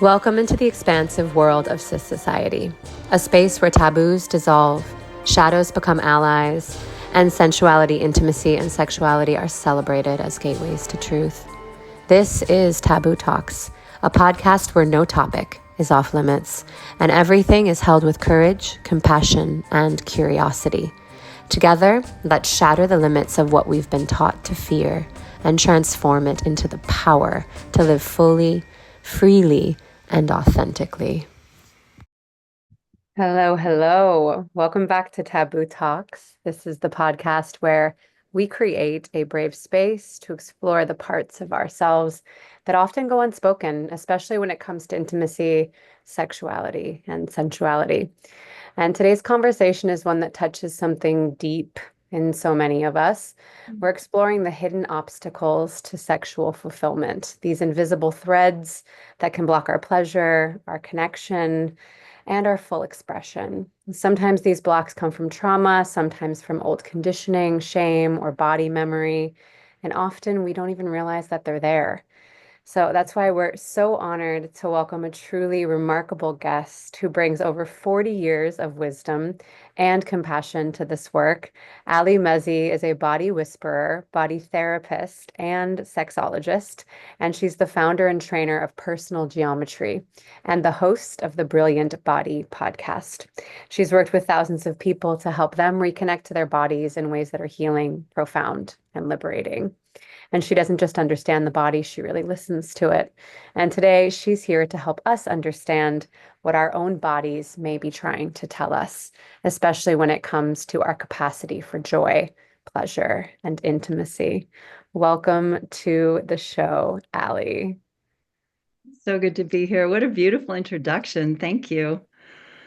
Welcome into the expansive world of SISociety, a space where taboos dissolve, shadows become allies, and sensuality, intimacy, and sexuality are celebrated as gateways to truth. This is Taboo Talks, a podcast where no topic is off limits, and everything is held with courage, compassion, and curiosity. Together, let's shatter the limits of what we've been taught to fear and transform it into the power to live fully, freely, and authentically. Hello, hello. Welcome back to Taboo Talks. This is the podcast where we create a brave space to explore the parts of ourselves that often go unspoken, especially when it comes to intimacy, sexuality, and sensuality. And today's conversation is one that touches something deep in so many of us. We're exploring the hidden obstacles to sexual fulfillment, these invisible threads that can block our pleasure, our connection, and our full expression. Sometimes these blocks come from trauma, sometimes from old conditioning, shame, or body memory, and often we don't even realize that they're there. So that's why we're so honored to welcome a truly remarkable guest who brings over 40 years of wisdom and compassion to this work. Ali Mezzey is a body whisperer, body therapist, and sexologist, and she's the founder and trainer of Personal Geometry and the host of the Brilliant Body podcast. She's worked with thousands of people to help them reconnect to their bodies in ways that are healing, profound, and liberating. And she doesn't just understand the body, she really listens to it. And today she's here to help us understand what our own bodies may be trying to tell us, especially when it comes to our capacity for joy, pleasure, and intimacy. Welcome to the show, Ali. So good to be here. What a beautiful introduction. Thank you.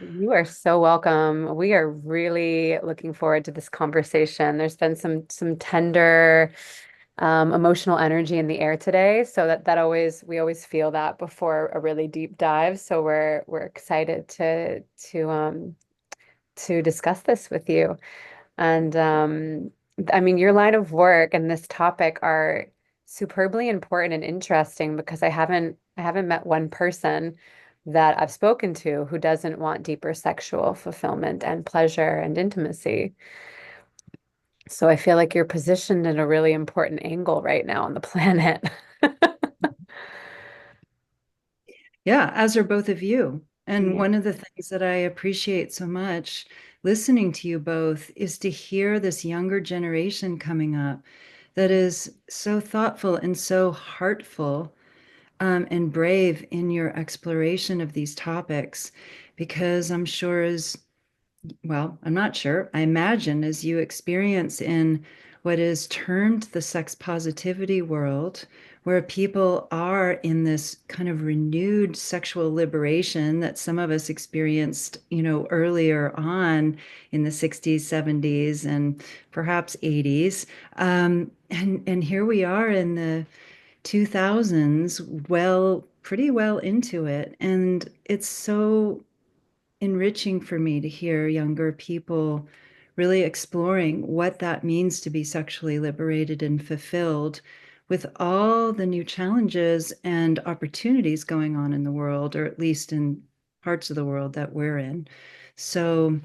You are so welcome. We are really looking forward to this conversation. There's been some tender emotional energy in the air today. So that always we always feel that before a really deep dive. So we're excited to discuss this with you. And I mean, your line of work and this topic are superbly important and interesting because I haven't met one person that I've spoken to who doesn't want deeper sexual fulfillment and pleasure and intimacy. So I feel like you're positioned in a really important angle right now on the planet. Yeah, as are both of you. And Yeah. one of the things that I appreciate so much listening to you both is to hear this younger generation coming up that is so thoughtful and so heartful, and brave in your exploration of these topics. Because I'm sure as well, I'm not sure. I imagine as you experience in what is termed the sex positivity world, where people are in this kind of renewed sexual liberation that some of us experienced, earlier on in the 60s, 70s, and perhaps 80s. And here we are in the 2000s, pretty well into it. And it's so enriching for me to hear younger people really exploring what that means to be sexually liberated and fulfilled with all the new challenges and opportunities going on in the world, or at least in parts of the world that we're in. So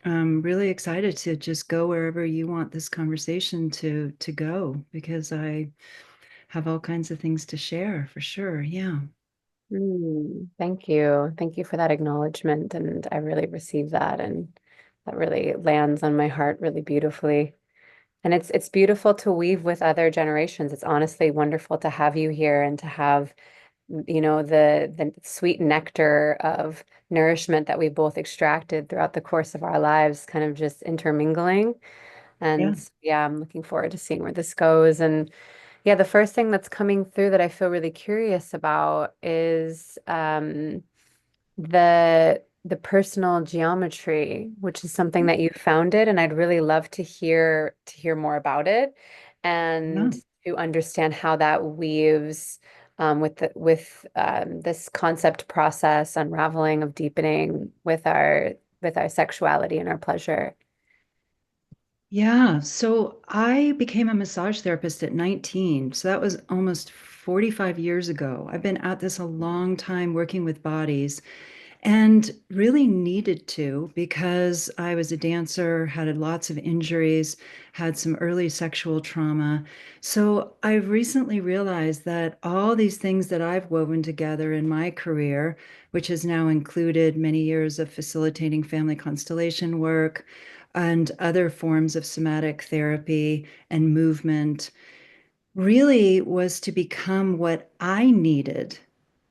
I'm really excited to just go wherever you want this conversation to go, because I have all kinds of things to share for sure. Yeah. Thank you. Thank you for that acknowledgement. And I really receive that. And that really lands on my heart really beautifully. And it's beautiful to weave with other generations. It's honestly wonderful to have you here and to have, the sweet nectar of nourishment that we both extracted throughout the course of our lives, kind of just intermingling. Yeah. And yeah, I'm looking forward to seeing where this goes. And yeah, the first thing that's coming through that I feel really curious about is the personal geometry, which is something that you founded, and I'd really love to hear more about it Yeah. and to understand how that weaves with this concept process, unraveling of deepening with our sexuality and our pleasure. Yeah, so I became a massage therapist at 19. So that was almost 45 years ago. I've been at this a long time working with bodies and really needed to because I was a dancer, had lots of injuries, had some early sexual trauma. So I've recently realized that all these things that I've woven together in my career, which has now included many years of facilitating family constellation work and other forms of somatic therapy and movement, really was to become what I needed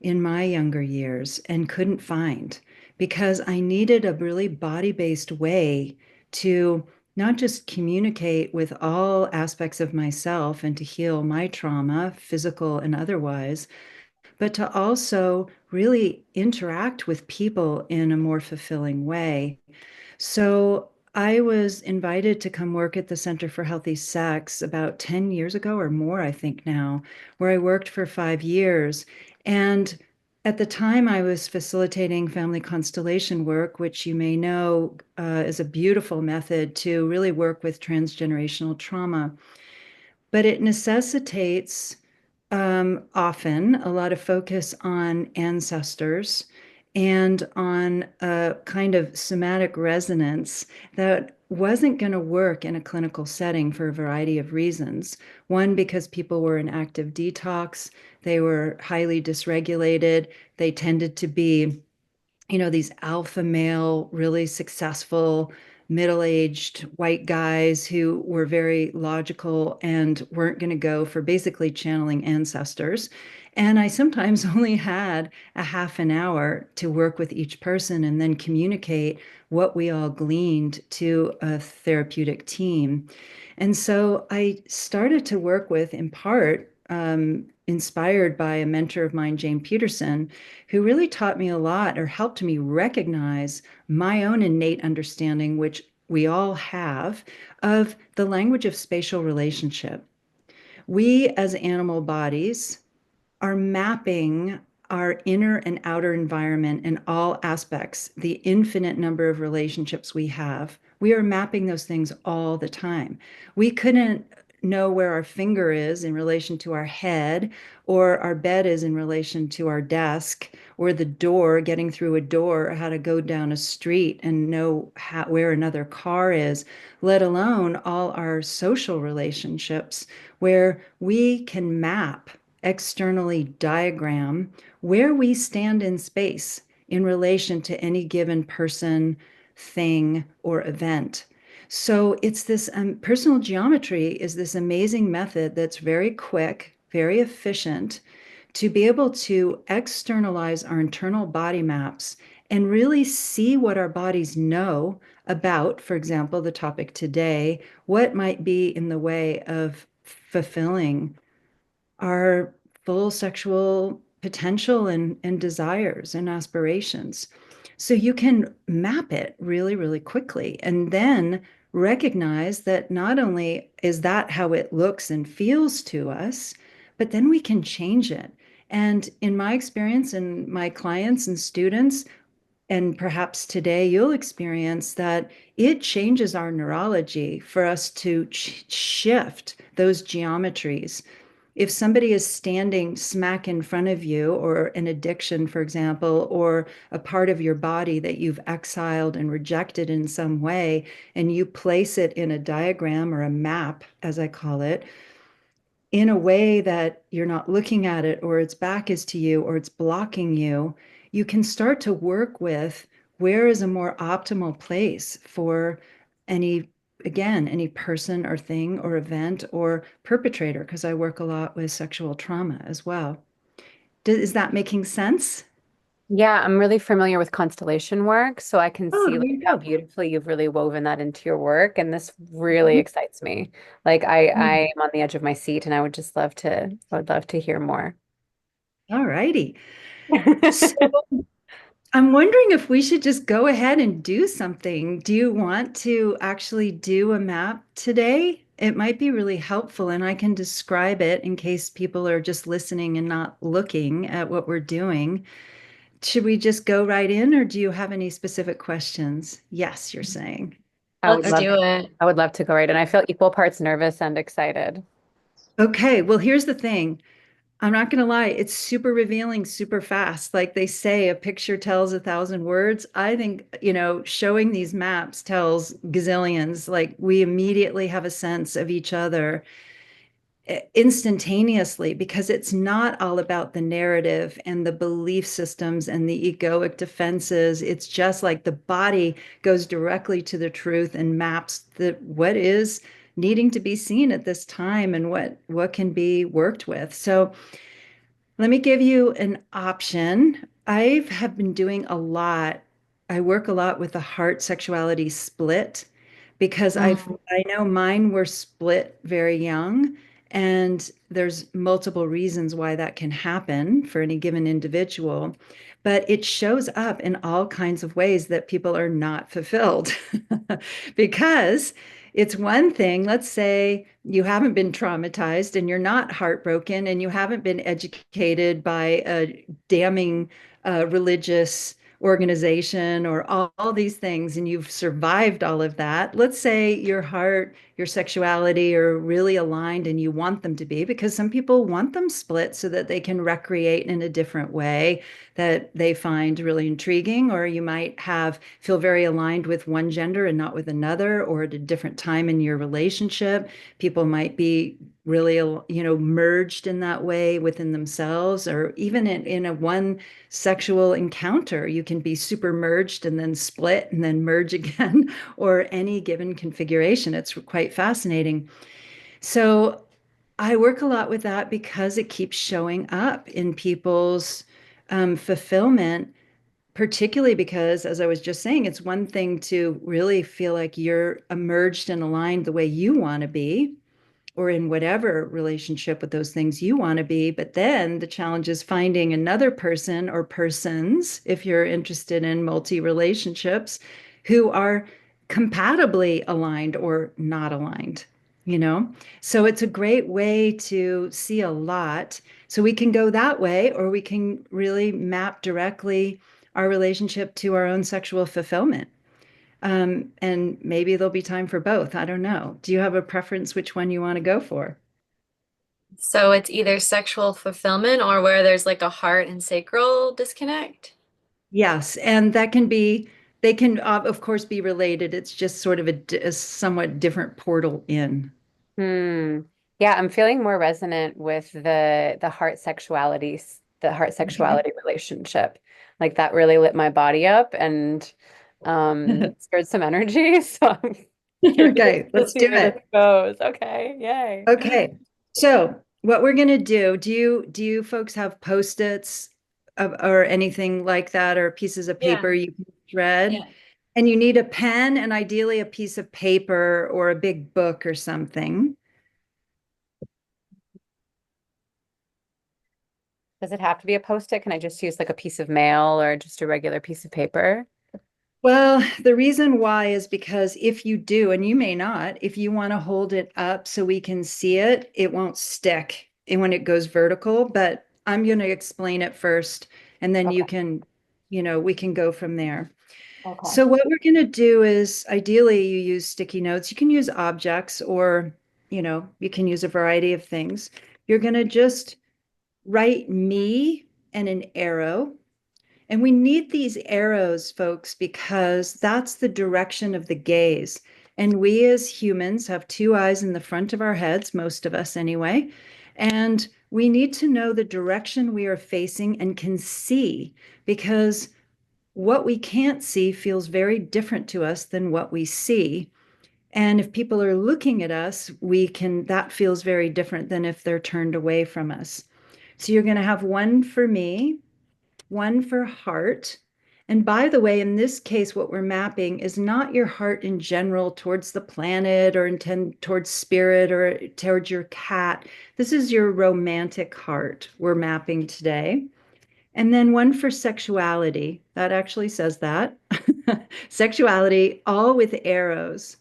in my younger years and couldn't find because I needed a really body-based way to not just communicate with all aspects of myself and to heal my trauma, physical and otherwise, but to also really interact with people in a more fulfilling way. So I was invited to come work at the Center for Healthy Sex about 10 years ago or more, I think now, where I worked for 5 years. And at the time, I was facilitating family constellation work, which you may know is a beautiful method to really work with transgenerational trauma. But it necessitates often a lot of focus on ancestors and on a kind of somatic resonance that wasn't going to work in a clinical setting for a variety of reasons. One, because people were in active detox, they were highly dysregulated, they tended to be these alpha male, really successful, middle-aged white guys who were very logical and weren't going to go for basically channeling ancestors. And I sometimes only had a half an hour to work with each person and then communicate what we all gleaned to a therapeutic team. And so I started to work with, in part, inspired by a mentor of mine, Jane Peterson, who really taught me a lot or helped me recognize my own innate understanding, which we all have, of the language of spatial relationship. We, as animal bodies, are mapping our inner and outer environment in all aspects, the infinite number of relationships we have. We are mapping those things all the time. We couldn't know where our finger is in relation to our head, or our bed is in relation to our desk, or the door, getting through a door, or how to go down a street and know where another car is, let alone all our social relationships, where we can map, externally diagram where we stand in space in relation to any given person, thing, or event. So it's this personal geometry is this amazing method that's very quick, very efficient to be able to externalize our internal body maps and really see what our bodies know about, for example, the topic today, what might be in the way of fulfilling our full sexual potential and desires and aspirations. So you can map it really, really quickly and then recognize that not only is that how it looks and feels to us, but then we can change it. And in my experience and my clients and students, and perhaps today you'll experience that it changes our neurology for us to shift those geometries. If somebody is standing smack in front of you, or an addiction, for example, or a part of your body that you've exiled and rejected in some way, and you place it in a diagram or a map, as I call it, in a way that you're not looking at it, or its back is to you, or it's blocking you, you can start to work with where is a more optimal place for any, again, any person or thing or event or perpetrator, because I work a lot with sexual trauma as well. Is that making sense? Yeah, I'm really familiar with constellation work, so I can Oh, see there like you how go. beautifully you've really woven that into your work, and this really excites me. Like I Mhm. am on the edge of my seat, and I would love to hear more. All righty. So I'm wondering if we should just go ahead and do something. Do you want to actually do a map today? It might be really helpful, and I can describe it in case people are just listening and not looking at what we're doing. Should we just go right in, or do you have any specific questions? Yes, you're saying. I would Let's love do it. I would love to go right, and I feel equal parts nervous and excited. Okay, well, here's the thing. I'm not going to lie, it's super revealing, super fast. Like they say, a picture tells a thousand words. I think, showing these maps tells gazillions. Like we immediately have a sense of each other instantaneously because it's not all about the narrative and the belief systems and the egoic defenses. It's just like the body goes directly to the truth and maps what is needing to be seen at this time and what can be worked with. So let me give you an option. I have been doing a lot. I work a lot with the heart sexuality split because Mm. I know mine were split very young, and there's multiple reasons why that can happen for any given individual, but it shows up in all kinds of ways that people are not fulfilled because it's one thing, let's say you haven't been traumatized and you're not heartbroken and you haven't been educated by a damning religious organization or all these things, and you've survived all of that. Let's say your heart, your sexuality are really aligned and you want them to be, because some people want them split so that they can recreate in a different way that they find really intriguing, or you might have feel very aligned with one gender and not with another, or at a different time in your relationship people might be really merged in that way within themselves, or even in a one sexual encounter you can be super merged and then split and then merge again or any given configuration. It's quite fascinating. So I work a lot with that because it keeps showing up in people's fulfillment, particularly because, as I was just saying, it's one thing to really feel like you're emerged and aligned the way you want to be, or in whatever relationship with those things you want to be. But then the challenge is finding another person or persons, if you're interested in multi relationships, who are compatibly aligned or not aligned, you know? So it's a great way to see a lot. So we can go that way, or we can really map directly our relationship to our own sexual fulfillment. And maybe there'll be time for both. I don't know. Do you have a preference which one you want to go for? So it's either sexual fulfillment or where there's like a heart and sacral disconnect. Yes, and that can be, they can, of course, be related. It's just sort of a somewhat different portal in. Hmm. Yeah, I'm feeling more resonant with the heart sexuality, the heart Okay. sexuality relationship. Like that really lit my body up and stirred some energy. So I'm curious Okay, to let's see do where this it. goes. Okay, yay. Okay. So what we're going to do you folks have Post-its or anything like that, or pieces of Yeah, paper you can thread? yeah. And you need a pen and ideally a piece of paper or a big book or something. Does it have to be a post-it? Can I just use like a piece of mail or just a regular piece of paper? Well, the reason why is because if you do, and you may not, if you want to hold it up so we can see it, it won't stick and when it goes vertical. But I'm going to explain it first, and then you Okay. can, we can go from there. Okay. So, what we're going to do is ideally you use sticky notes. You can use objects, or, you can use a variety of things. You're going to just write me and an arrow, and we need these arrows, folks, because that's the direction of the gaze. And we as humans have two eyes in the front of our heads, most of us anyway. And we need to know the direction we are facing and can see, because what we can't see feels very different to us than what we see. And if people are looking at us, that feels very different than if they're turned away from us. So you're going to have one for me, one for heart. And by the way, in this case, what we're mapping is not your heart in general towards the planet or intend towards spirit or towards your cat. This is your romantic heart we're mapping today. And then one for sexuality. That actually says that. Sexuality, all with arrows.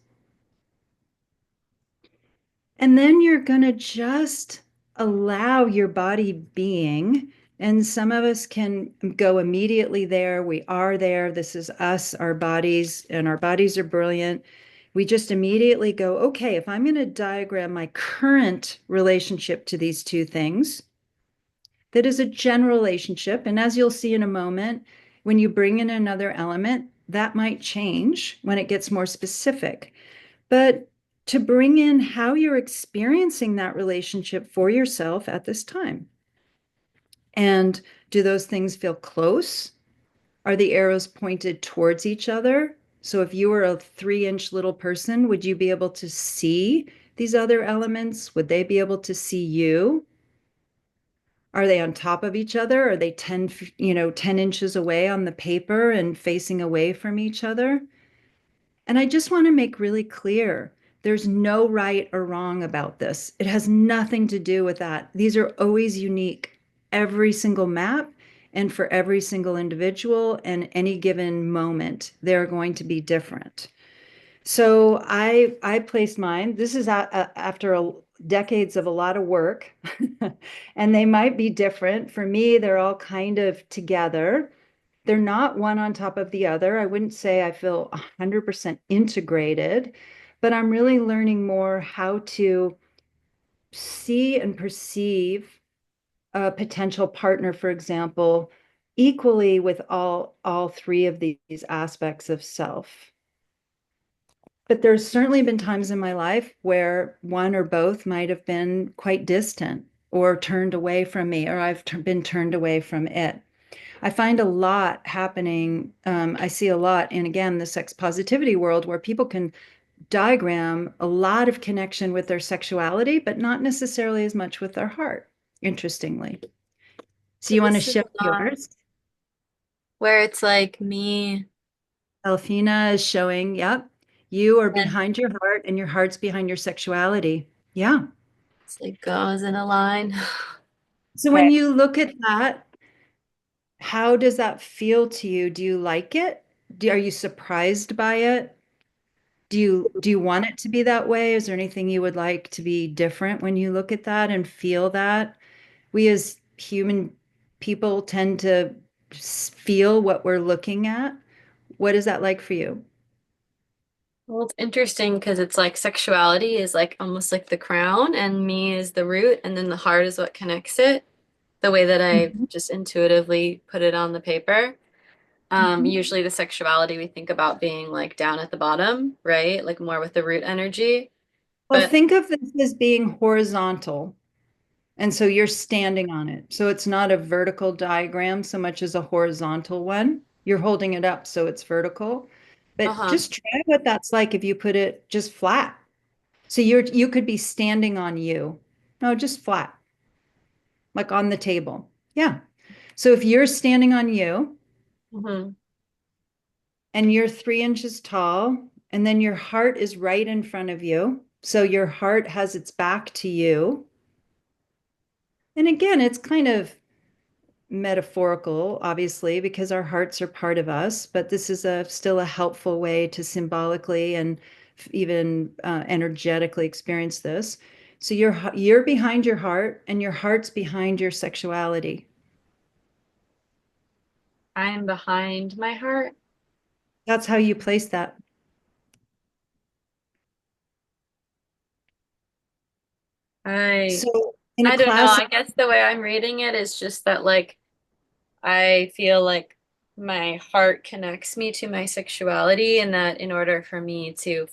And then you're going to just allow your body being. And some of us can go immediately there. We are there. This is us, our bodies, and our bodies are brilliant. We just immediately go, okay, if I'm going to diagram my current relationship to these two things, that is a general relationship. And as you'll see in a moment, when you bring in another element, that might change when it gets more specific. But to bring in how you're experiencing that relationship for yourself at this time. And do those things feel close? Are the arrows pointed towards each other? So if you were a 3-inch little person, would you be able to see these other elements? Would they be able to see you? Are they on top of each other? Are they 10 inches away on the paper and facing away from each other? And I just want to make really clear, there's no right or wrong about this. It has nothing to do with that. These are always unique, every single map, and for every single individual and any given moment, they're going to be different. So I placed mine. This is after decades of a lot of work, and they might be different. For me, they're all kind of together. They're not one on top of the other. I wouldn't say I feel 100% integrated, but I'm really learning more how to see and perceive a potential partner, for example, equally with all three of these aspects of self. But there's certainly been times in my life where one or both might have been quite distant or turned away from me, or I've been turned away from it. I find a lot happening. I see a lot in, again, the sex positivity world where people can diagram a lot of connection with their sexuality, but not necessarily as much with their heart, interestingly. So So you want to this is shift yours? where it's like me Elfina is showing, yep, you are and behind your heart and your heart's behind your sexuality. Yeah. it's like goes in a line. So Okay. when you look at that, how does that feel to you? Do you like it? Are you surprised by it? Do you want it to be that way? Is there anything you would like to be different when you look at that and feel that? We as human people tend to feel what we're looking at. What is that like for you? Well, it's interesting because it's like sexuality is like almost like the crown, and me is the root, and then the heart is what connects it. The way that I Mhm, just intuitively put it on the paper. mhm. Usually the sexuality we think about being like down at the bottom, right? Like more with the root energy. Well, But think of this as being horizontal. And so you're standing on it. So it's not a vertical diagram so much as a horizontal one. You're holding it up so it's vertical. But uh-huh. just try what that's like if you put it just flat. So you could be standing on you. No, just flat, like on the table. Yeah. So if you're standing on you Hmm. and you're 3 inches tall, and then your heart is right in front of you. So your heart has its back to you. And again, it's kind of metaphorical, obviously, because our hearts are part of us, but this is still a helpful way to symbolically and even energetically experience this. So you're behind your heart, and your heart's behind your sexuality. I'm behind my heart. That's how you place that. I So in a I don't know. class, I guess the way I'm reading it is just that like I feel like my heart connects me to my sexuality, and that in order for me to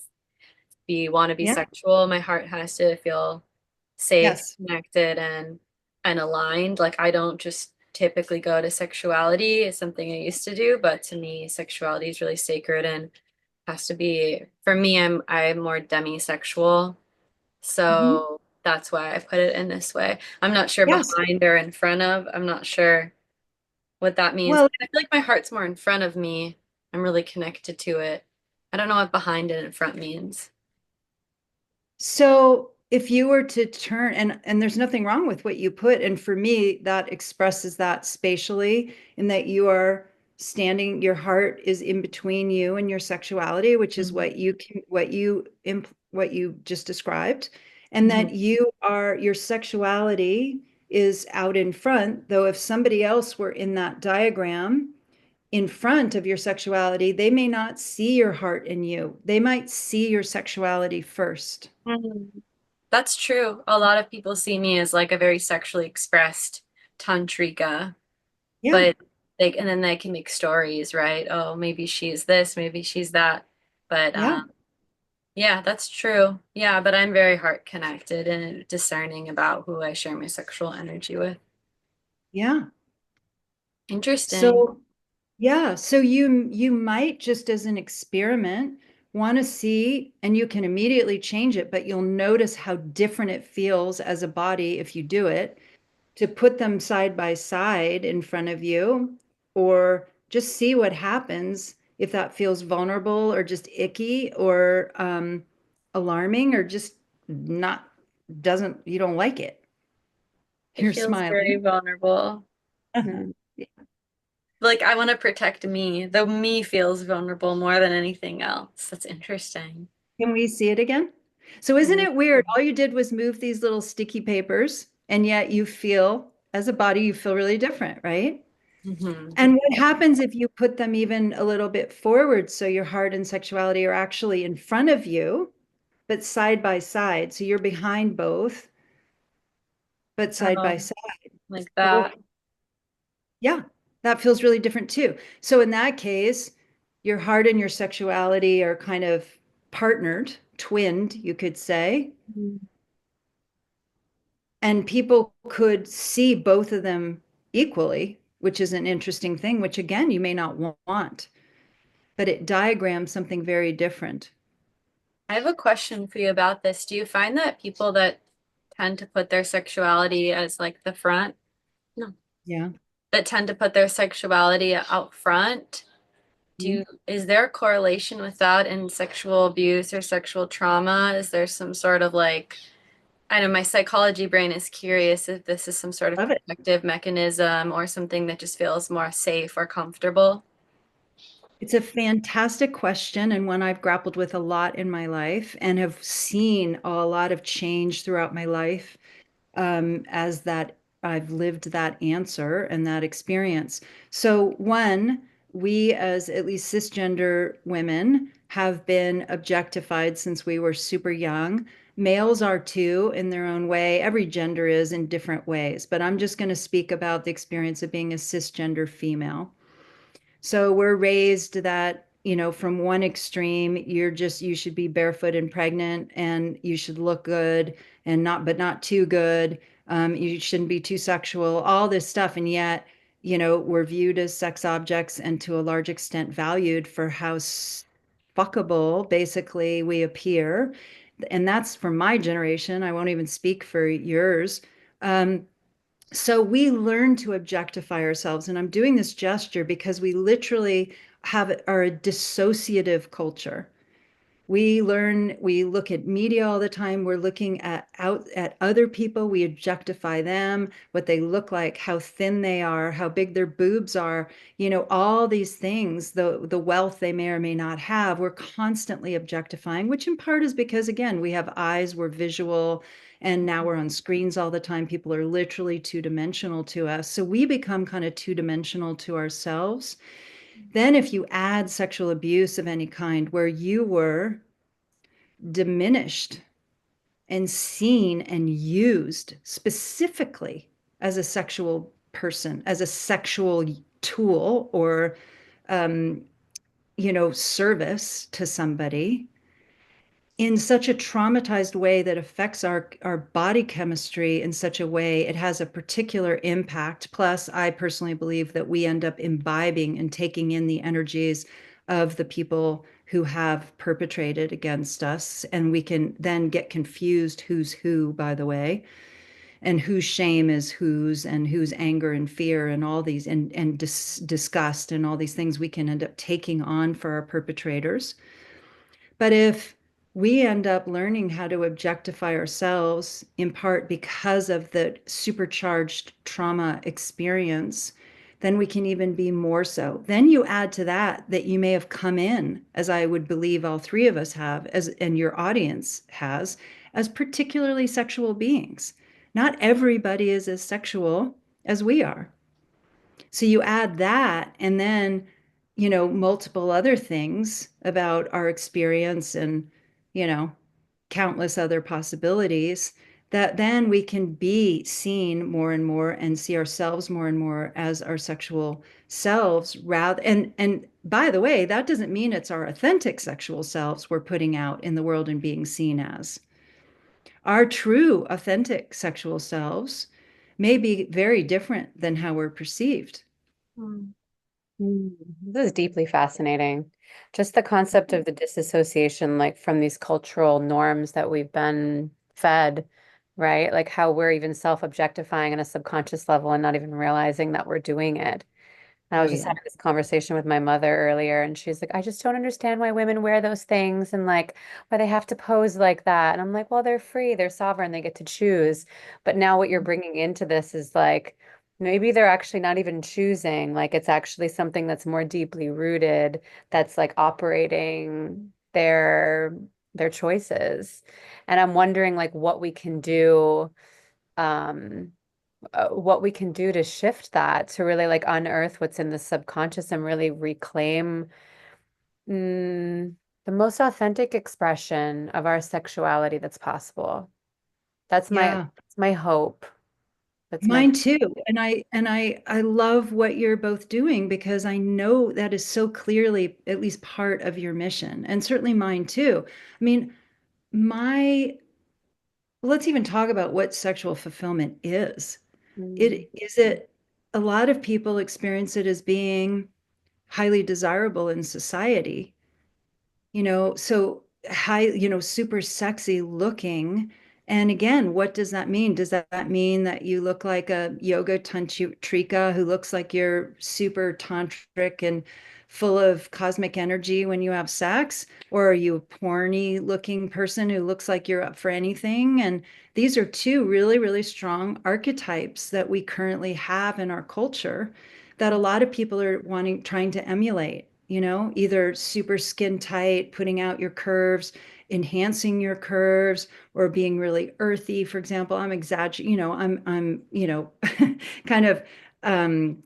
be want to be yeah, sexual, my heart has to feel safe, yes. connected, and aligned. Like I don't just typically go to sexuality. It's something I used to do, but to me, sexuality is really sacred and has to be for me, I'm more demisexual. Mhm. So that's why I put it in this way. I'm not sure Yes. behind or in front of. I'm not sure what that means. Well, I feel like my heart's more in front of me. I'm really connected to it. I don't know what behind and in front means. so if you were to turn, and there's nothing wrong with what you put, and for me that expresses that spatially in that you are standing, your heart is in between you and your sexuality, which is Mhm. what you just described, and Mhm. that your sexuality is out in front, though if somebody else were in that diagram in front of your sexuality, they may not see your heart in you. They might see your sexuality first. Mhm. That's true. A lot of people see me as like a very sexually expressed tantrika, Yeah. but and then they can make stories, right? Oh, maybe she's this, maybe she's that. But Yeah. yeah, that's true. Yeah, but I'm very heart connected and discerning about who I share my sexual energy with. Yeah. Interesting. So yeah, so you might just as an experiment want to see, and you can immediately change it, but you'll notice how different it feels as a body if you do it, to put them side by side in front of you, or just see what happens if that feels vulnerable or just icky or alarming or just not doesn't you don't like it. It You're feels very smiling. vulnerable. Mm. Like I want to protect me. The me feels vulnerable more than anything else. That's interesting. Can we see it again? So isn't Mm. it weird? All you did was move these little sticky papers, and yet you feel, as a body, you feel really different, right? Hmm. And what happens if you put them even a little bit forward so your heart and sexuality are actually in front of you, but side by side? So you're behind both, but side by Oh, side. like Oh, that. yeah, that feels really different too. So in that case, your heart and your sexuality are kind of partnered, twinned, you could say. Mm. And people could see both of them equally, which is an interesting thing, which again, you may not want, but it diagrams something very different. I have a question for you about this. Do you find that people that tend to put their sexuality as like the front, no, Yeah. that tend to put their sexuality out front, is there a correlation with that in sexual abuse or sexual trauma? Is there some sort of like, I know my psychology brain is curious if this is some sort of Love it. protective mechanism or something that just feels more safe or comfortable? It's a fantastic question and one I've grappled with a lot in my life and have seen a lot of change throughout my life as that I've lived that answer and that experience. So, one, we as at least cisgender women have been objectified since we were super young. Males are too in their own way. Every gender is in different ways, but I'm just going to speak about the experience of being a cisgender female. So we're raised that, from one extreme, you should be barefoot and pregnant and you should look good and but not too good. You shouldn't be too sexual, all this stuff. And yet, we're viewed as sex objects and to a large extent valued for how fuckable basically we appear. And that's from my generation. I won't even speak for yours. Um, so we learn to objectify ourselves. And I'm doing this gesture because we literally are a dissociative culture. We look at media all the time. We're looking at other people. We objectify them, what they look like, how thin they are, how big their boobs are, all these things, the wealth they may or may not have. We're constantly objectifying, which in part is because, again, we have eyes, we're visual, and now we're on screens all the time. People are literally two-dimensional to us. So we become kind of two-dimensional to ourselves. Then, if you add sexual abuse of any kind, where you were diminished and seen and used specifically as a sexual person, as a sexual tool or, um, service to somebody, in such a traumatized way that affects our body chemistry in such a way it has a particular impact. Plus, I personally believe that we end up imbibing and taking in the energies of the people who have perpetrated against us, and we can then get confused who's who, by the way, and whose shame is whose, and whose anger and fear and all these and disgust and all these things we can end up taking on for our perpetrators. But if we end up learning how to objectify ourselves, in part because of the supercharged trauma experience, then we can even be more so. Then you add to that you may have come in, as I would believe all three of us have, and your audience has, as particularly sexual beings. Not everybody is as sexual as we are. So you add that and then, multiple other things about our experience and, you know, countless other possibilities. that then we can be seen more and more and see ourselves more and more as our sexual selves rather and by the way, that doesn't mean it's our authentic sexual selves we're putting out in the world and being seen as. Our true authentic sexual selves may be very different than how we're perceived. Mm. This is deeply fascinating. Just the concept of the disassociation, like from these cultural norms that we've been fed, right? Like how we're even self-objectifying on a subconscious level and not even realizing that we're doing it. I Oh was just yeah. having this conversation with my mother earlier, and she's like, I just don't understand why women wear those things and like why they have to pose like that. And I'm like, well, they're free, they're sovereign, they get to choose. But now what you're bringing into this is like maybe they're actually not even choosing, like it's actually something that's more deeply rooted, that's like operating their choices. And I'm wondering like um what we can do to shift that, to really like unearth what's in the subconscious and really reclaim mm, the most authentic expression of our sexuality that's possible. Yeah. That's my hope. That's my Mine too. And I love what you're both doing because I know that is so clearly at least part of your mission and certainly mine too. I mean, my let's even talk about what sexual fulfillment is. Mm, It a lot of people experience it as being highly desirable in society, so high, super sexy looking. And again, what does that mean? Does that mean that you look like a yoga tantrika who looks like you're super tantric and full of cosmic energy when you have sex? Or are you a porny looking person who looks like you're up for anything? And these are two really, really strong archetypes that we currently have in our culture that a lot of people are trying to emulate, either super skin tight, putting out your curves, enhancing your curves, or being really earthy. For example, I'm exaggerating, kind of, um,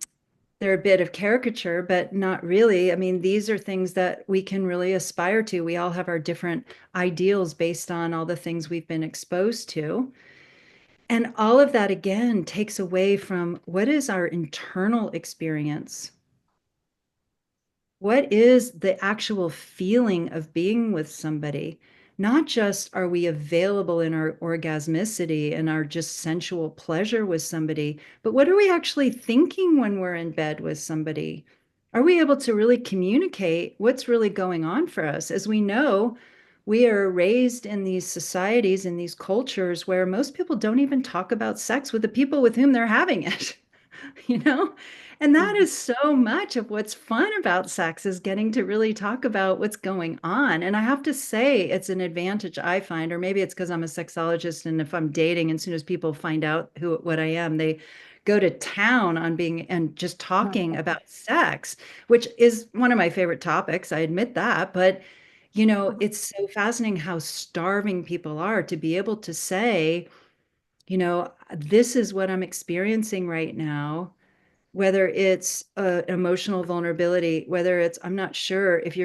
they're a bit of caricature, but not really. I mean, these are things that we can really aspire to. We all have our different ideals based on all the things we've been exposed to. And all of that, again, takes away from what is our internal experience. What is the actual feeling of being with somebody? Not just are we available in our orgasmicity and our just sensual pleasure with somebody, but what are we actually thinking when we're in bed with somebody? Are we able to really communicate what's really going on for us? As we know, we are raised in these societies, in these cultures where most people don't even talk about sex with the people with whom they're having it. you know? And that mhm. is so much of what's fun about sex is getting to really talk about what's going on. And I have to say, it's an advantage I find, or maybe it's because I'm a sexologist, and if I'm dating, as soon as people find out what I am, they go to town on being and just talking about sex, which is one of my favorite topics. I admit that, but it's so fascinating how starving people are to be able to say, this is what I'm experiencing right now, whether it's emotional vulnerability, whether it's I'm not sure if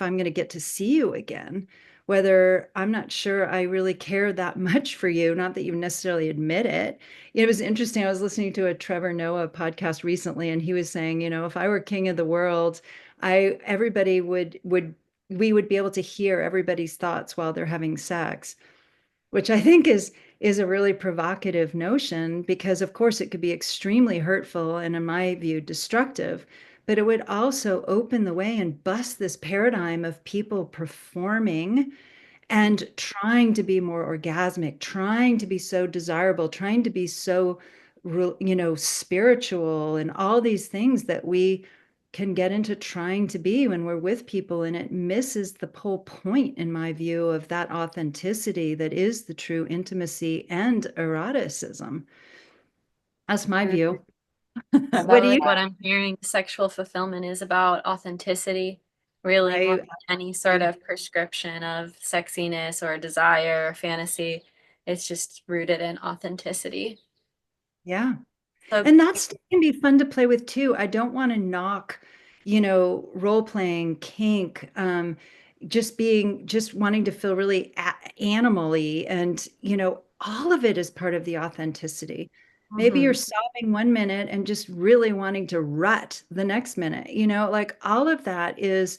I'm gonna get to see you again, whether I'm not sure I really care that much for you, not that you necessarily admit it. It was interesting. I was listening to a Trevor Noah podcast recently, and he was saying, if I were king of the world, everybody would we would be able to hear everybody's thoughts while they're having sex, which I think is a really provocative notion because of course it could be extremely hurtful and in my view destructive, but it would also open the way and bust this paradigm of people performing and trying to be more orgasmic, trying to be so desirable, trying to be so, spiritual, and all these things that we can get into trying to be when we're with people. And it misses the whole point, in my view, of that authenticity that is the true intimacy and eroticism. That's my Mhm. view. I What feel do you? like what I'm hearing, sexual fulfillment is about authenticity, really more I than any sort of prescription of sexiness or desire or fantasy. It's just rooted in authenticity. yeah. So And that's can be fun to play with too. I don't want to knock, role playing, kink, just wanting to feel really animally and, all of it is part of the authenticity. Maybe you're Mhm. sobbing 1 minute and just really wanting to rut the next minute, like all of that is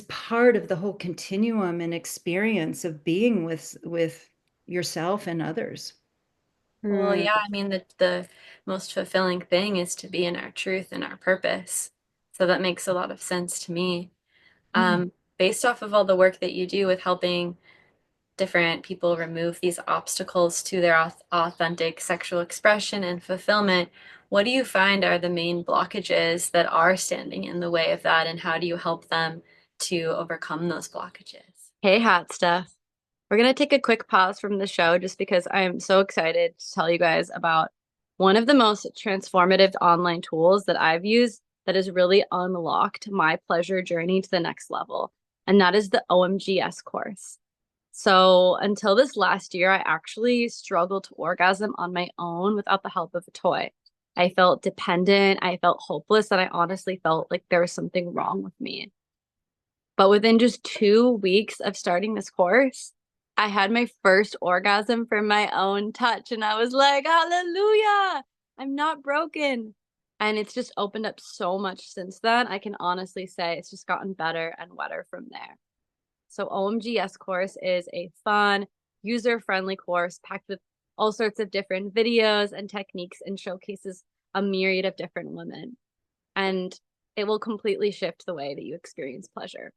part of the whole continuum and experience of being with yourself and others. Well, Hmm. yeah, I mean the most fulfilling thing is to be in our truth and our purpose. So that makes a lot of sense to me. Yeah. Based off of all the work that you do with helping different people remove these obstacles to their authentic sexual expression and fulfillment, what do you find are the main blockages that are standing in the way of that, and how do you help them to overcome those blockages? Hey, hot stuff. We're going to take a quick pause from the show just because I am so excited to tell you guys about one of the most transformative online tools that I've used that has really unlocked my pleasure journey to the next level, and that is the OMGS course. So until this last year, I actually struggled to orgasm on my own without the help of a toy. I felt dependent, I felt hopeless, and I honestly felt like there was something wrong with me. But within just 2 weeks of starting this course, I had my first orgasm from my own touch, and I was like, hallelujah, I'm not broken. And it's just opened up so much since then. I can honestly say it's just gotten better and wetter from there. So OMGS course is a fun, user-friendly course packed with all sorts of different videos and techniques and showcases a myriad of different women. And it will completely shift the way that you experience pleasure.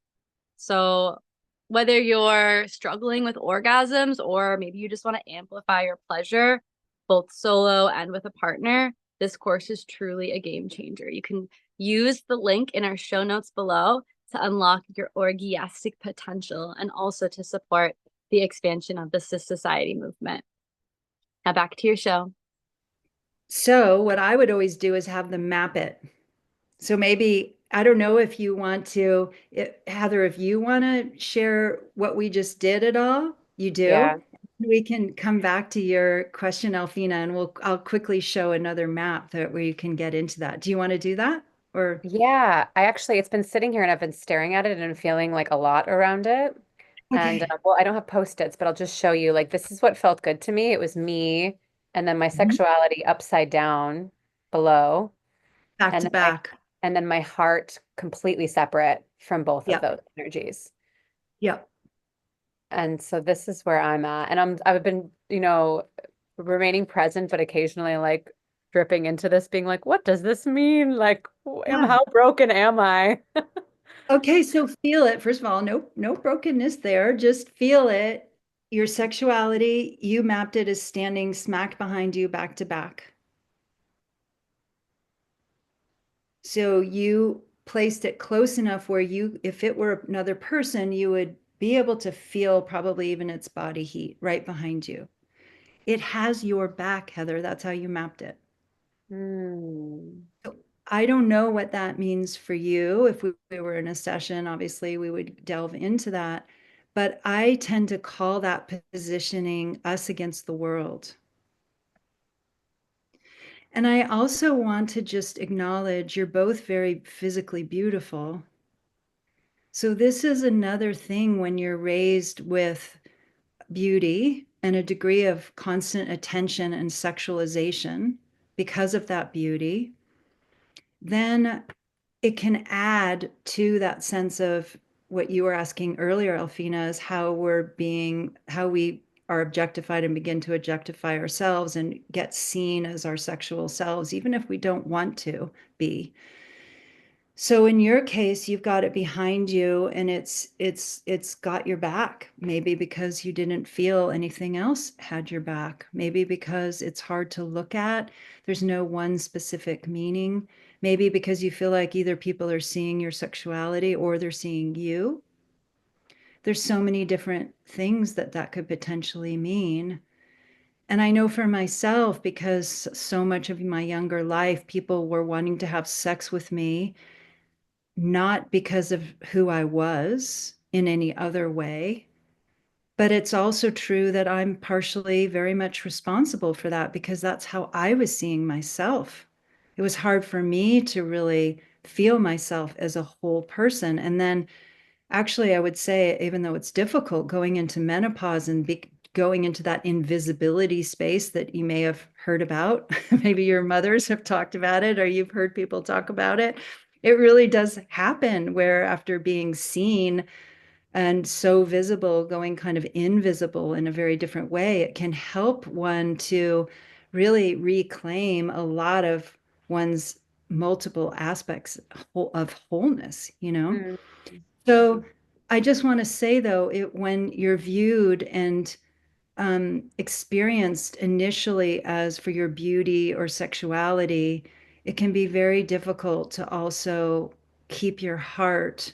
So whether you're struggling with orgasms or maybe you just want to amplify your pleasure, both solo and with a partner, this course is truly a game changer. You can use the link in our show notes below to unlock your orgiastic potential and also to support the expansion of the SISociety movement. Now back to your show. So what I would always do is have them map it. So maybe, I don't know if you want to, Heather, if you want to share what we just did at all, you do. Yeah. We can come back to your question, Elfina, and I'll quickly show another map where you can get into that. Do you want to do that? Or Yeah, it's been sitting here and I've been staring at it and feeling like a lot around it. And okay. well, I don't have post-its, but I'll just show you like this is what felt good to me. It was me and then my Mhm. sexuality upside down below Back and to then my back. heart completely separate from both of Yep. those energies. Yep. And so this is where I'm at. And I've been, remaining present, but occasionally like dripping into this, being like, what does this mean? Like, Yeah. how broken am I? Okay, so feel it. First of all, no brokenness there. Just feel it. Your sexuality, you mapped it as standing smack behind you, back to back. So you placed it close enough where if it were another person, you would be able to feel probably even its body heat right behind you. It has your back, Heather. That's how you mapped it. Hmm. So I don't know what that means for you. If we were in a session, obviously we would delve into that. But I tend to call that positioning us against the world. And I also want to just acknowledge you're both very physically beautiful. So this is another thing when you're raised with beauty and a degree of constant attention and sexualization because of that beauty, then it can add to that sense of what you were asking earlier, Elfina, is how we are objectified and begin to objectify ourselves and get seen as our sexual selves, even if we don't want to be. So in your case, you've got it behind you and it's got your back. Maybe because you didn't feel anything else had your back. Maybe because it's hard to look at. There's no one specific meaning. Maybe because you feel like either people are seeing your sexuality or they're seeing you. There's so many different things that could potentially mean. And I know for myself, because so much of my younger life, people were wanting to have sex with me not because of who I was in any other way. But it's also true that I'm partially very much responsible for that because that's how I was seeing myself. It was hard for me to really feel myself as a whole person. And then actually, I would say, even though it's difficult going into menopause and going into that invisibility space that you may have heard about. Maybe your mothers have talked about it or you've heard people talk about it. It really does happen where after being seen and so visible, going kind of invisible in a very different way, it can help one to really reclaim a lot of one's multiple aspects of wholeness, you know? Mm. So I just want to say though, when you're viewed and experienced initially as for your beauty or sexuality, it can be very difficult to also keep your heart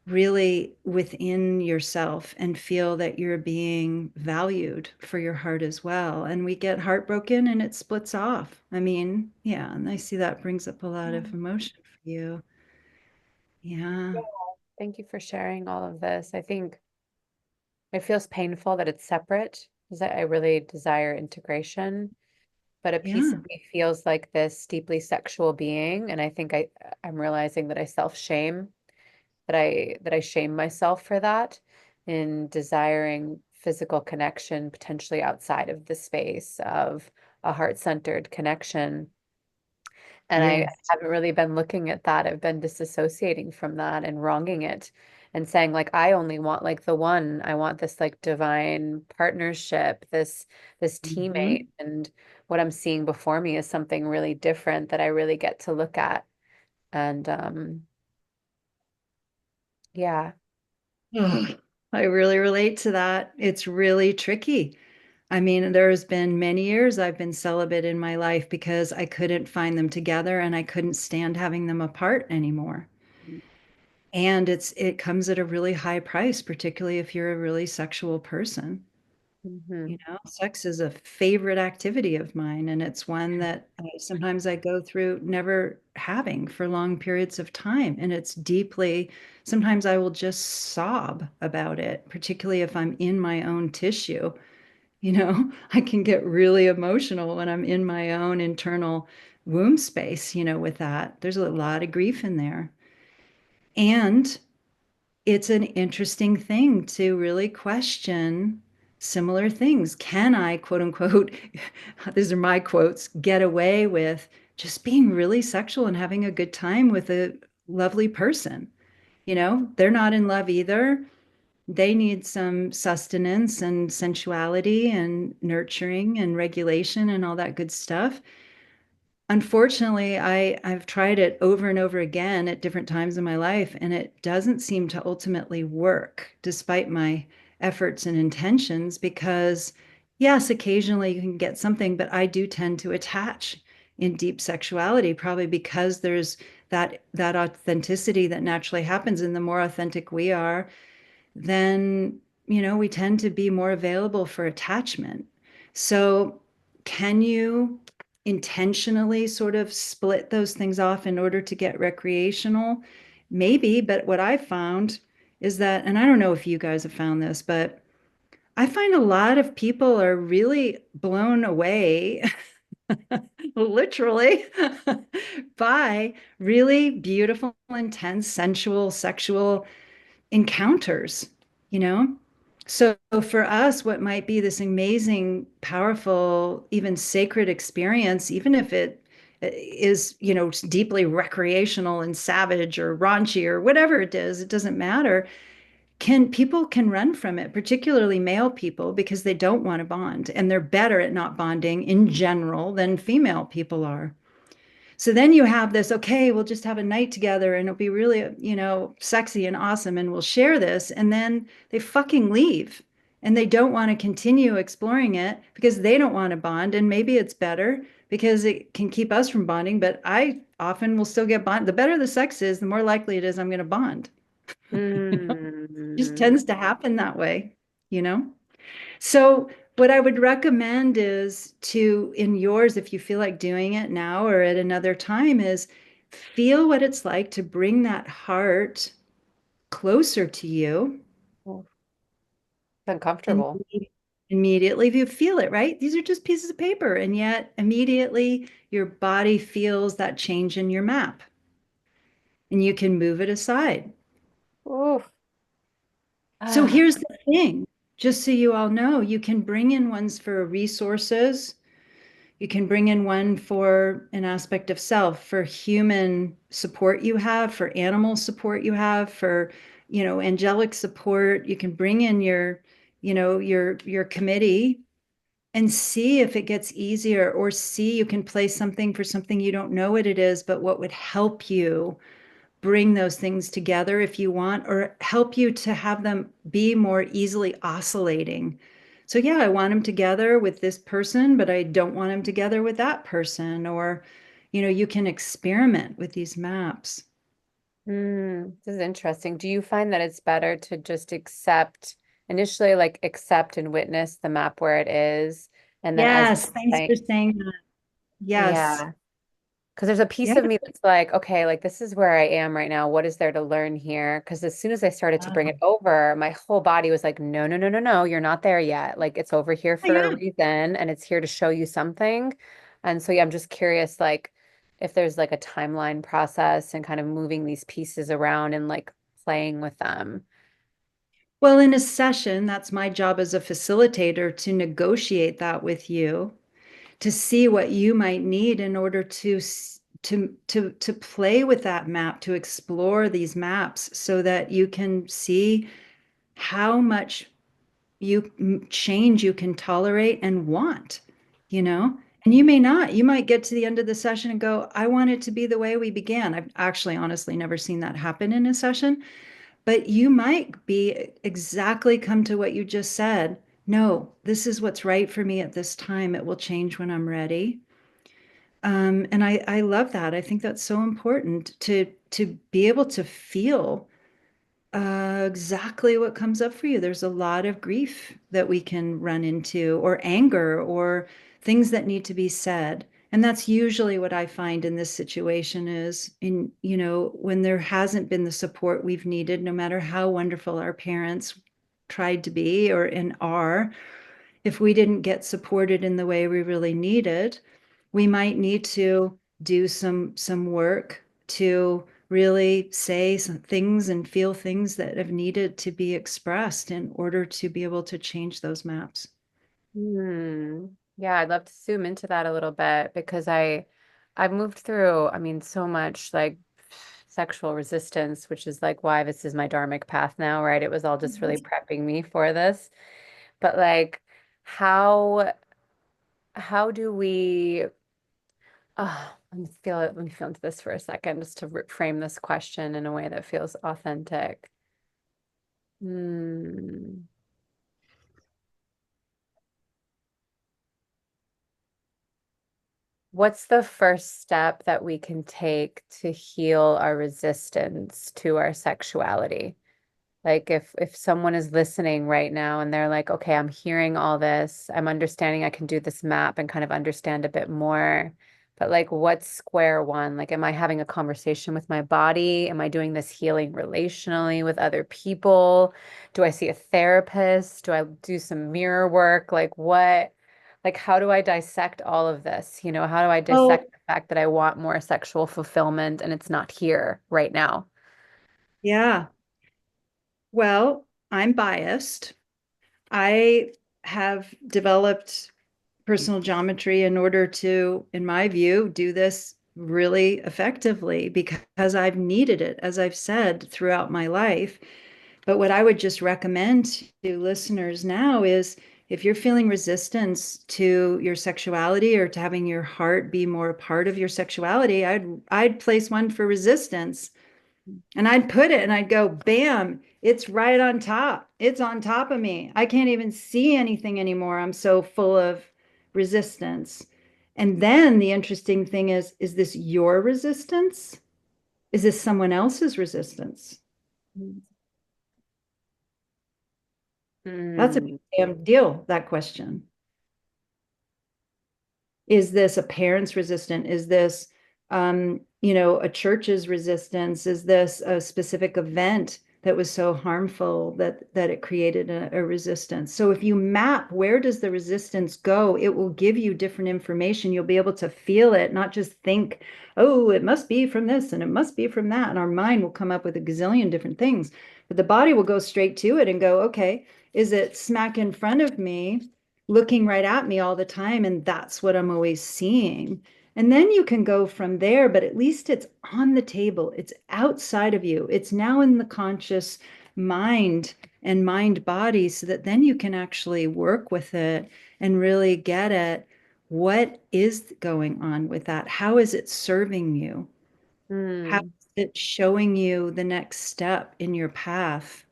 really within yourself and feel that you're being valued for your heart as well. And we get heartbroken and it splits off. I mean, yeah, and I see that brings up a lot of emotion for you. Yeah. Yeah. Thank you for sharing all of this. I think it feels painful that it's separate because I really desire integration, but a piece of Yeah. me feels like this deeply sexual being, and I think I'm realizing that I self-shame, that I shame myself for that in desiring physical connection potentially outside of the space of a heart-centered connection. And I Yes. haven't really been looking at that. I've been disassociating from that and wronging it and saying like I only want like the one. I want this like divine partnership, this teammate. Mhm. And what I'm seeing before me is something really different that I really get to look at. And yeah. Oh, I really relate to that. It's really tricky. I mean, there's been many years I've been celibate in my life because I couldn't find them together and I couldn't stand having them apart anymore. And it comes at a really high price, particularly if you're a really sexual person. Hmm. You know, sex is a favorite activity of mine, and it's one that sometimes I go through never having for long periods of time. And it's deeply, sometimes I will just sob about it, particularly if I'm in my own tissue. You know, I can get really emotional when I'm in my own internal womb space, you know, with that. There's a lot of grief in there. And it's an interesting thing to really question similar things. Can I, quote unquote, these are my quotes, get away with just being really sexual and having a good time with a lovely person? You know, they're not in love either. They need some sustenance and sensuality and nurturing and regulation and all that good stuff. Unfortunately, I've tried it over and over again at different times in my life, and it doesn't seem to ultimately work despite my efforts and intentions because, yes, occasionally you can get something, but I do tend to attach in deep sexuality, probably because there's that authenticity that naturally happens. And the more authentic we are, then, you know, we tend to be more available for attachment. So, can you intentionally sort of split those things off in order to get recreational? Maybe, but what I found is that, and I don't know if you guys have found this, but I find a lot of people are really blown away, literally, by really beautiful, intense, sensual, sexual encounters, you know? So for us, what might be this amazing, powerful, even sacred experience, even if it is, you know, deeply recreational and savage or raunchy or whatever it is, it doesn't matter. People can run from it, particularly male people, because they don't want to bond and they're better at not bonding in general than female people are. So then you have this, okay, we'll just have a night together and it'll be really, you know, sexy and awesome and we'll share this. And then they fucking leave and they don't want to continue exploring it because they don't want to bond. And maybe it's better because it can keep us from bonding. But I often will still get bond. The better the sex is, the more likely it is I'm going to bond. Just Mm. tends to happen that way, you know? So, what I would recommend is to, in yours, if you feel like doing it now or at another time, is feel what it's like to bring that heart closer to you. It's And uncomfortable. immediately, if you feel it, right? These are just pieces of paper. And yet, immediately, your body feels that change in your map and you can move it aside. Oof. So, Ah. here's the thing. just so you all know, you can bring in ones for resources. You can bring in one for an aspect of self, for human support you have, for animal support you have, for, angelic support. You can bring in your committee and see if it gets easier, or see you can play something for something you don't know what it is, but what would help you bring those things together if you want, or help you to have them be more easily oscillating. So, yeah, I want them together with this person, but I don't want them together with that person. Or, you can experiment with these maps. This is interesting. Do you find that it's better to just accept initially, like accept and witness the map where it is, and then as Yes, thanks for like, saying that. Yes. yeah, because there's a piece Yeah. of me that's like, okay, like this is where I am right now. What is there to learn here? Because as soon as I started to bring it over, my whole body was like, no, no, no, no, no, you're not there yet. Like it's over here Oh, for a yeah. reason and it's here to show you something. And so, yeah, I'm just curious, like, if there's like a timeline process and kind of moving these pieces around and like playing with them. Well, in a session, that's my job as a facilitator, to negotiate that with you, to see what you might need in order to play with that map, to explore these maps, so that you can see how much change you can tolerate and want, you know? And you may not. You might get to the end of the session and go, I want it to be the way we began. I've actually honestly never seen that happen in a session, but you might be exactly come to what you just said. No, this is what's right for me at this time. It will change when I'm ready. And I love that. I think that's so important to be able to feel exactly what comes up for you. There's a lot of grief that we can run into, or anger, or things that need to be said. And that's usually what I find in this situation is, when there hasn't been the support we've needed, no matter how wonderful our parents tried to be or and are, if we didn't get supported in the way we really needed, we might need to do some work to really say some things and feel things that have needed to be expressed in order to be able to change those maps. Hmm. Yeah, I'd love to zoom into that a little bit because I've moved through, I mean, so much like sexual resistance, which is like why this is my dharmic path now, right? It was all just really prepping me for this. But like how how do we let me feel into this for a second just to frame this question in a way that feels authentic. Hmm. What's the first step that we can take to heal our resistance to our sexuality? Like if someone is listening right now and they're like, okay, I'm hearing all this, I'm understanding I can do this map and kind of understand a bit more. But like what's square one? Like, am I having a conversation with my body? Am I doing this healing relationally with other people? Do I see a therapist? Do I do some mirror work? Like what? Like how do I dissect all of this? How do I Oh, dissect the fact that I want more sexual fulfillment and it's not here right now? yeah. Well, I'm biased. I have developed personal geometry in order to, in my view, do this really effectively because I've needed it, as I've said, throughout my life. But what I would just recommend to listeners now is, if you're feeling resistance to your sexuality, or to having your heart be more a part of your sexuality, I'd place one for resistance, and I'd put it and I'd go, bam, it's right on top. It's on top of me. I can't even see anything anymore. I'm so full of resistance. And then the interesting thing is this your resistance? Is this someone else's resistance? That's a big Mm. damn deal, that question. Is this a parent's resistance? Is this, a church's resistance? Is this a specific event that was so harmful that it created a resistance. So if you map where does the resistance go, it will give you different information. You'll be able to feel it, not just think, oh, it must be from this and it must be from that. And our mind will come up with a gazillion different things, but the body will go straight to it and go, okay, is it smack in front of me, looking right at me all the time? And that's what I'm always seeing. And then you can go from there, but at least it's on the table. It's outside of you. It's now in the conscious mind and mind body, so that then you can actually work with it and really get at what is going on with that. How is it serving you? How Mm, is it showing you the next step in your path?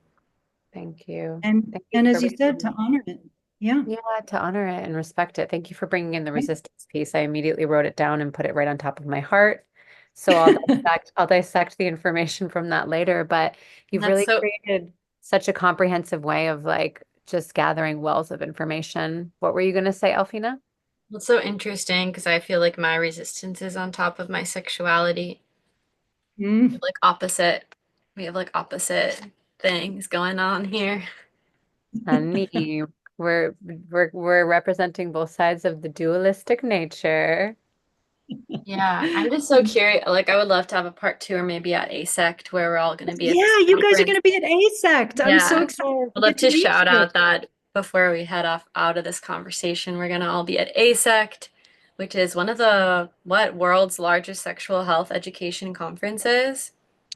thank you. And Thank you and for as you said, to bringing honor it. Yeah. Yeah, to honor it and respect it. Thank you for bringing in the resistance piece. I immediately wrote it down and put it right on top of my heart. So I'll dissect the information from that later. But you've That's really so created such a comprehensive way of like just gathering wells of information. What were you going to say, Elfina? that's so interesting because I feel like my resistance is on top of my sexuality. Mm. Like opposite. We have like opposite things going on here. Honey, we're representing both sides of the dualistic nature. Yeah, I'm just so curious. Like, I would love to have a part two or maybe at ASECT where we're all going to be at Yeah, this you guys are going conference. to be at ASECT. I'm so Yeah, excited I'd to love get to to meet shout you. out that before we head off out of this conversation, we're going to all be at ASECT, which is one of the world's largest sexual health education conferences,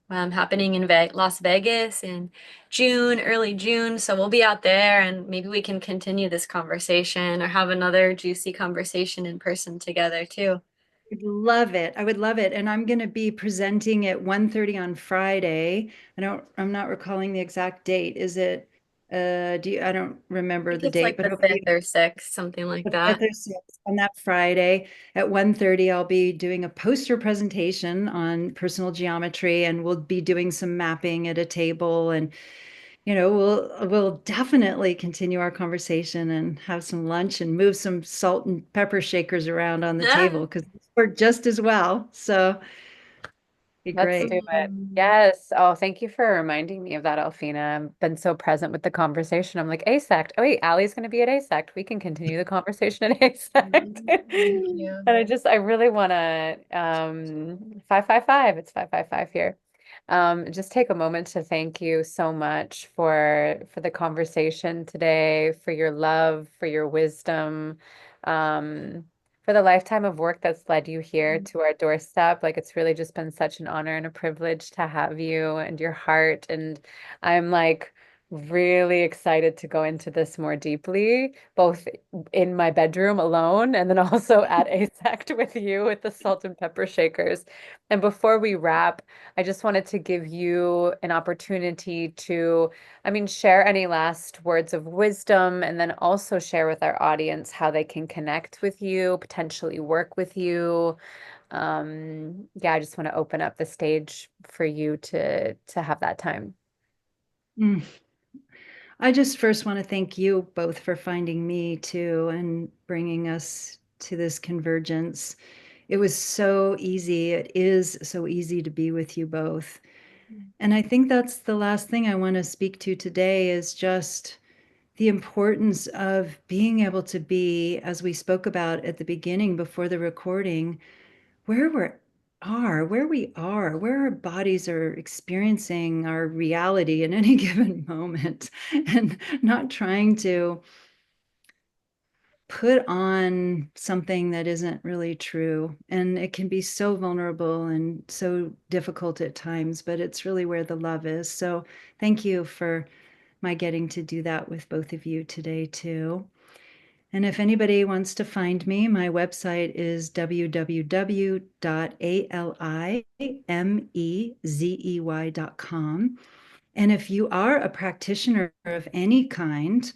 happening in Las Vegas in June, early June. So we'll be out there and maybe we can continue this conversation or have another juicy conversation in person together too. Would love it. I would love it. And I'm going to be presenting at 1:30 on Friday. I'm not recalling the exact date. Is it, I don't remember I think the it's date, like but the hopefully fifth or sixth, something like the 5th that. or 6th on that Friday at 1:30, I'll be doing a poster presentation on personal geometry, and we'll be doing some mapping at a table. And we'll definitely continue our conversation and have some lunch and move some salt and pepper shakers around on the table because it's work just as well. So be Let's do great. it. Mm. Yes. Oh, thank you for reminding me of that, Alfina. I've been so present with the conversation. I'm like, ASECT. Oh, wait, Allie's going to be at ASECT. We can continue the conversation at ASECT. Thank And you. I really want to, 555. It's 555 here. Just take a moment to thank you so much for the conversation today, for your love, for your wisdom. Um, for the lifetime of work that's led you here to our doorstep. Like it's really just been such an honor and a privilege to have you and your heart. And I'm like really excited to go into this more deeply, both in my bedroom alone and then also at ASECT with you with the salt and pepper shakers. And before we wrap, I just wanted to give you an opportunity to share any last words of wisdom and then also share with our audience how they can connect with you, potentially work with you. Yeah, I just want to open up the stage for you to have that time. Mm. I just first want to thank you both for finding me too and bringing us to this convergence. It was so easy. It is so easy to be with you both. And I think that's the last thing I want to speak to today is just the importance of being able to be, as we spoke about at the beginning before the recording, where we are, where our bodies are experiencing our reality in any given moment, and not trying to put on something that isn't really true. And it can be so vulnerable and so difficult at times, but it's really where the love is. So thank you for my getting to do that with both of you today, too. And if anybody wants to find me, my website is www.alimezey.com. And if you are a practitioner of any kind,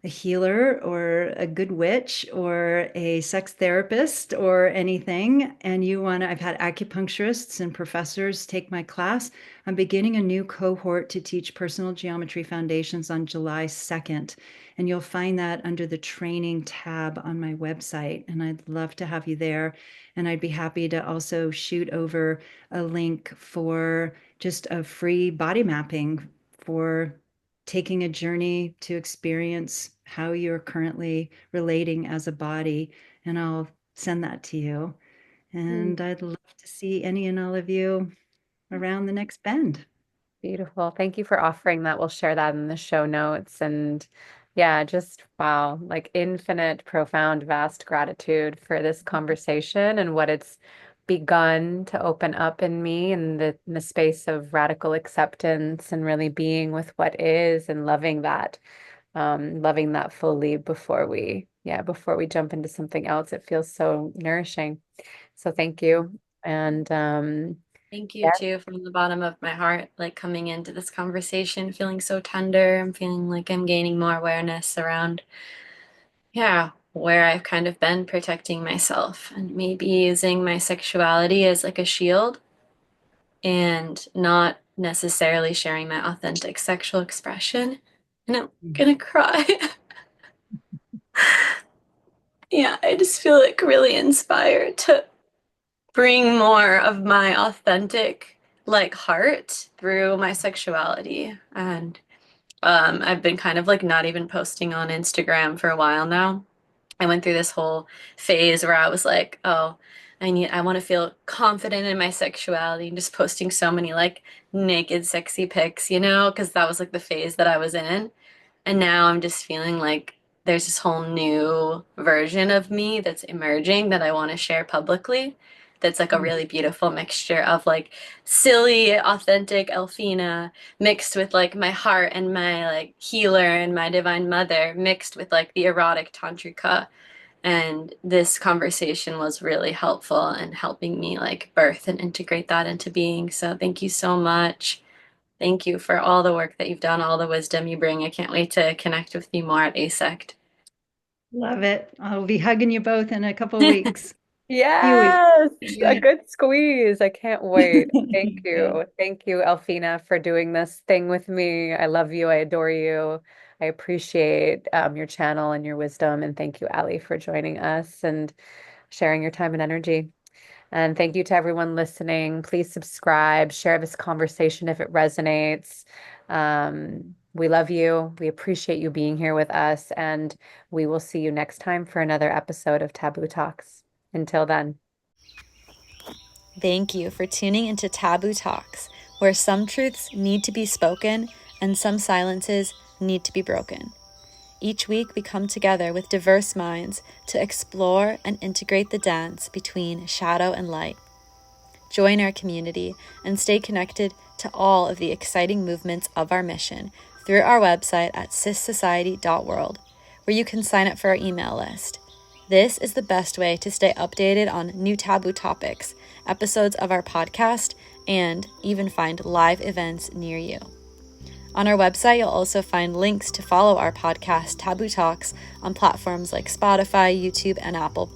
a healer or a good witch or a sex therapist or anything, and I've had acupuncturists and professors take my class. I'm beginning a new cohort to teach personal geometry foundations on July 2nd. And you'll find that under the training tab on my website. And I'd love to have you there. And I'd be happy to also shoot over a link for just a free body mapping for taking a journey to experience how you're currently relating as a body. And I'll send that to you. And I'd love to see any and all of you around the next bend. Beautiful. Thank you for offering that. We'll share that in the show notes. And yeah, just wow, like infinite, profound, vast gratitude for this conversation and what it's begun to open up in me in the space of radical acceptance and really being with what is and loving that fully before we jump into something else. It feels so nourishing. So thank you. And Thank you yeah, too, from the bottom of my heart, like coming into this conversation, feeling so tender. I'm feeling like I'm gaining more awareness around, yeah, where I've kind of been protecting myself and maybe using my sexuality as like a shield and not necessarily sharing my authentic sexual expression. And I'm gonna cry. Yeah, I just feel like really inspired to bring more of my authentic like heart through my sexuality. And I've been kind of like not even posting on Instagram for a while now. I went through this whole phase where I was like, oh, I want to feel confident in my sexuality and just posting so many like naked sexy pics, because that was like the phase that I was in. And now I'm just feeling like there's this whole new version of me that's emerging that I want to share publicly. That's like a really beautiful mixture of like silly, authentic Elfina mixed with like my heart and my like healer and my divine mother mixed with like the erotic tantrika. And this conversation was really helpful in helping me like birth and integrate that into being. So thank you so much. Thank you for all the work that you've done, all the wisdom you bring. I can't wait to connect with you more at ASECT. Love it. I'll be hugging you both in a couple of weeks. Few weeks. yes, a Yeah. good squeeze. I can't wait. Thank Yeah. you. Thank you, Elfina, for doing this thing with me. I love you. I adore you. I appreciate your channel and your wisdom. And thank you, Ali, for joining us and sharing your time and energy. And thank you to everyone listening. Please subscribe, share this conversation if it resonates. We love you. We appreciate you being here with us. And we will see you next time for another episode of Taboo Talks. Until then. Thank you for tuning into Taboo Talks, where some truths need to be spoken and some silences need to be broken. Each week, we come together with diverse minds to explore and integrate the dance between shadow and light. Join our community and stay connected to all of the exciting movements of our mission through our website at SISociety.world, where you can sign up for our email list. This is the best way to stay updated on new taboo topics, episodes of our podcast, and even find live events near you. On our website, you'll also find links to follow our podcast, Taboo Talks, on platforms like Spotify, YouTube, and Apple.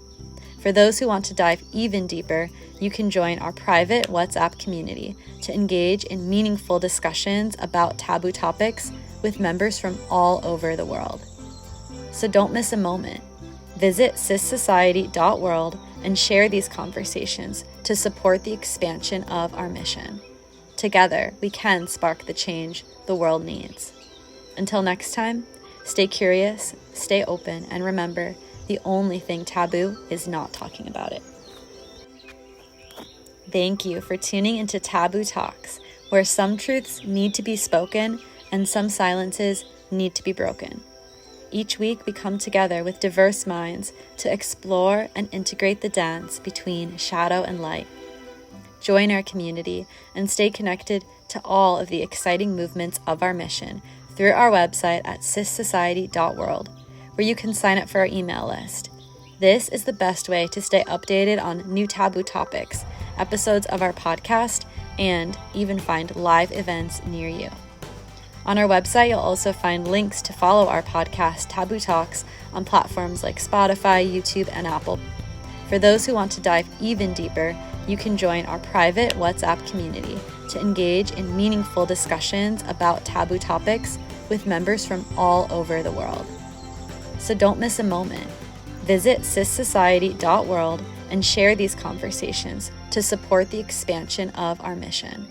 For those who want to dive even deeper, you can join our private WhatsApp community to engage in meaningful discussions about taboo topics with members from all over the world. So don't miss a moment. Visit SISociety.world and share these conversations to support the expansion of our mission. Together, we can spark the change the world needs. Until next time, stay curious, stay open, and remember, the only thing taboo is not talking about it. Thank you for tuning into Taboo Talks, where some truths need to be spoken and some silences need to be broken. Each week, we come together with diverse minds to explore and integrate the dance between shadow and light. Join our community and stay connected to all of the exciting movements of our mission through our website at SISociety.world, where you can sign up for our email list. This is the best way to stay updated on new taboo topics, episodes of our podcast, and even find live events near you. On our website, you'll also find links to follow our podcast, Taboo Talks, on platforms like Spotify, YouTube, and Apple. For those who want to dive even deeper, you can join our private WhatsApp community to engage in meaningful discussions about taboo topics with members from all over the world. So don't miss a moment. Visit SISociety.world and share these conversations to support the expansion of our mission.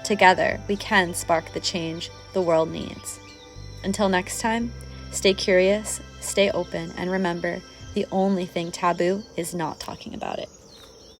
Together, we can spark the change the world needs. Until next time, stay curious, stay open, and remember, the only thing taboo is not talking about it.